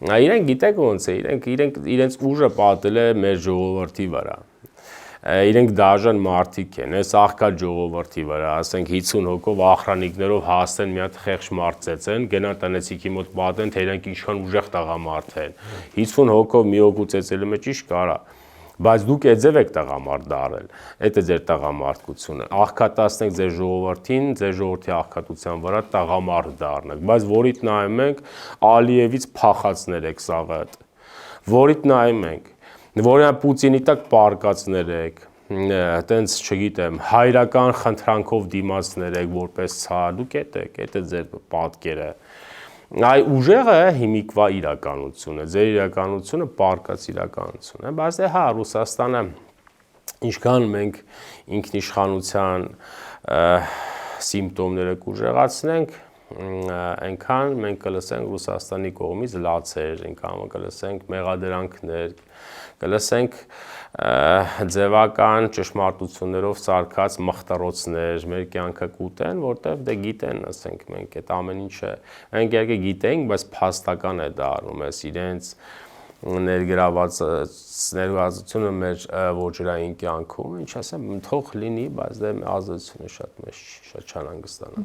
Իրենք գիտեք ոնց է, իրենց ուժը պատել է մեր ժողովրդի վրա։ Իրենք դաժան մարդիկ են, այս աղքատ ժողովրդի վրա, ասենք 50 հոգով ախրանիկներով հասնեն մի հատ խեղճ մարդ ծեծեն, գնան տնեցիքի մոտ պատեն, թե իրենք ինչքան ուժեղ տղամարդ են։ 50 հոգով մի հոգու ծեծելու մեջ ճիշտ կարա, բայց դուք էձև եք տղամարդ դարել, այդ է ձեր տղամարդկությունը։ Աղքատացնեք ձեր ժողովրդին, ձեր ժողովրդի աղքատության վրա տղամարդ դառնեք, բայց որիդ նայում ենք Ալիևից փախածներ եք սաղատ, որիդ նայում ենք, որը Պուտինի տակ պարկածներ եք, տենց չգիտեմ, հայրական խնդրանքով դիմացներ եք, որպես ցա, դուք էդ է ձեր պատկերը։ Այ ուժեղը հիմիկվա իրականություն է, ձեր իրականությունը պարկած իրականություն է, բայց հա Ռուսաստանը ինչքան մենք ինքնիշխանության սիմպտոմները կուժեղացնենք, այնքան մենք կլսենք Ռուսաստանի կողմից լացեր, այնքան կլսենք մեղադրանքներ, կլսենք ձևական ճշմարտություններով սարքած մխտռոցներ, մեր կյանքը կուտեն, որտեղ դե գիտեն, ասենք մենք այդ ամեն ինչը, մենք իհարկե գիտենք, բայց փաստական է դառնում, այս իրենց ներգրավվածությունը մեր ոճրային կյանքում, ինչ ասեմ, թող լինի, բայց դե ազդեցությունը շատ չանհանգստանալի։